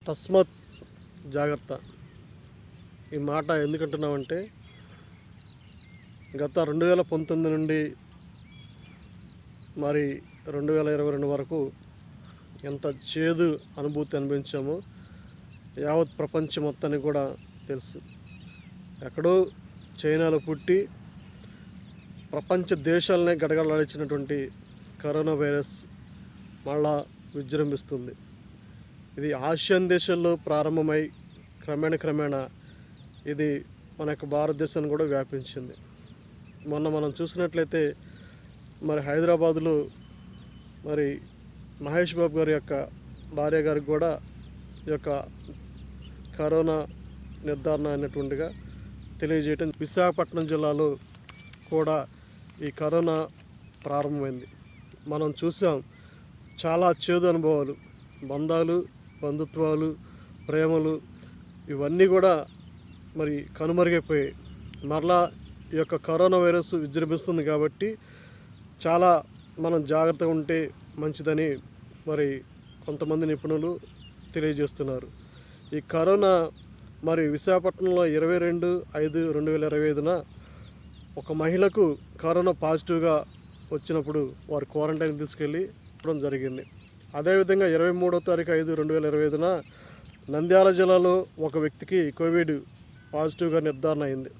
తస్మత్ జాగ్రత్త. ఈ మాట ఎందుకంటున్నామంటే గత 2019 నుండి మరి 2022 వరకు ఎంత చేదు అనుభూతి అనిపించామో యావత్ ప్రపంచం మొత్తానికి కూడా తెలుసు. ఎక్కడో చైనాలో పుట్టి ప్రపంచ దేశాలనే గడగడలాడించినటువంటి కరోనా వైరస్ మళ్ళా విజృంభిస్తుంది. ఇది ఆసియన్ దేశాల్లో ప్రారంభమై క్రమేణా ఇది మన యొక్క భారతదేశాన్ని కూడా వ్యాపించింది. మొన్న మనం చూసినట్లయితే మరి హైదరాబాదులో మరి మహేష్ బాబు గారి యొక్క భార్య గారికి కూడా ఈ యొక్క కరోనా నిర్ధారణ అయినటువంటిగా తెలియజేయటం. విశాఖపట్నం జిల్లాలో కూడా ఈ కరోనా ప్రారంభమైంది. మనం చూసాం చాలా చేదు అనుభవాలు, బంధాలు, బంధుత్వాలు, ప్రేమలు ఇవన్నీ కూడా మరి కనుమరుగైపోయాయి. మరలా ఈ యొక్క కరోనా వైరస్ విజృంభిస్తుంది కాబట్టి చాలా మనం జాగ్రత్తగా ఉంటే మంచిదని మరి కొంతమంది నిపుణులు తెలియజేస్తున్నారు. ఈ కరోనా మరి విశాఖపట్నంలో 22/5/2025 ఒక మహిళకు కరోనా పాజిటివ్గా వచ్చినప్పుడు వారు క్వారంటైన్ తీసుకెళ్ళి ఇవ్వడం జరిగింది. అదేవిధంగా 23/5/2025 నంద్యాల జిల్లాలో ఒక వ్యక్తికి కోవిడ్ పాజిటివ్గా నిర్ధారణ అయింది.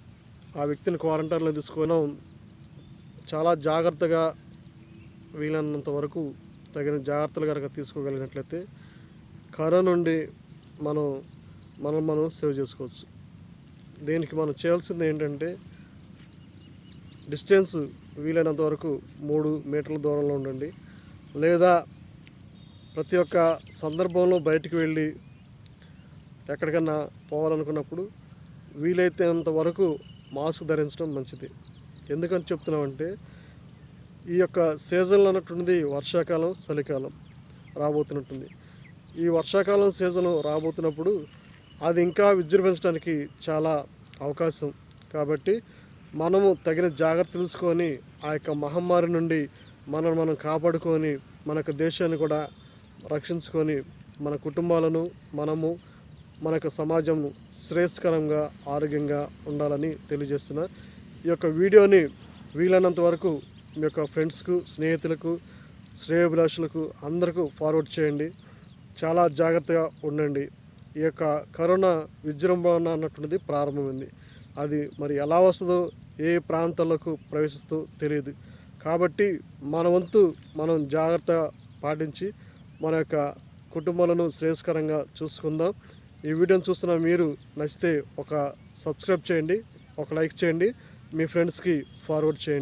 ఆ వ్యక్తిని క్వారంటైన్లో తీసుకోవడం చాలా జాగ్రత్తగా వీలైనంత వరకు తగిన జాగ్రత్తలు కనుక తీసుకోగలిగినట్లయితే కరోనా నుండి మనం సేవ్ చేసుకోవచ్చు. దీనికి మనం చేయాల్సింది ఏంటంటే డిస్టెన్స్ వీలైనంత వరకు 3 మీటర్ల దూరంలో ఉండండి. లేదా ప్రతి ఒక్క సందర్భంలో బయటికి వెళ్ళి ఎక్కడికన్నా పోవాలనుకున్నప్పుడు వీలైతే వరకు మాస్క్ ధరించడం మంచిది. ఎందుకని చెప్తున్నామంటే ఈ యొక్క సీజన్లో అన్నటువంటిది వర్షాకాలం, చలికాలం రాబోతున్నట్టుంది. ఈ వర్షాకాలం సీజన్ రాబోతున్నప్పుడు అది ఇంకా విజృంభించడానికి చాలా అవకాశం. కాబట్టి మనము తగిన జాగ్రత్త తీసుకొని ఆ యొక్క మహమ్మారి నుండి మనం కాపాడుకొని మనకు దేశాన్ని కూడా రక్షించుకొని మన కుటుంబాలను మన యొక్క సమాజం శ్రేయస్కరంగా ఆరోగ్యంగా ఉండాలని తెలియజేస్తున్నా. ఈ యొక్క వీడియోని వీలైనంత వరకు మీ యొక్క ఫ్రెండ్స్కు, స్నేహితులకు, శ్రేయోభిలాషులకు అందరికీ ఫార్వర్డ్ చేయండి. చాలా జాగ్రత్తగా ఉండండి. ఈ యొక్క కరోనా విజృంభణ అన్నటువంటిది ప్రారంభమైంది. అది మరి ఎలా వస్తుందో, ఏ ప్రాంతాలకు ప్రవేశిస్తుందో తెలియదు. కాబట్టి మన వంతు మనం జాగ్రత్త పాటించి మన యొక్క కుటుంబాలను శ్రేయస్కరంగా చూసుకుందాం. ఈ వీడియోని చూస్తున్న మీరు నచ్చితే ఒక సబ్స్క్రైబ్ చేయండి, ఒక లైక్ చేయండి, మీ ఫ్రెండ్స్కి ఫార్వర్డ్ చేయండి.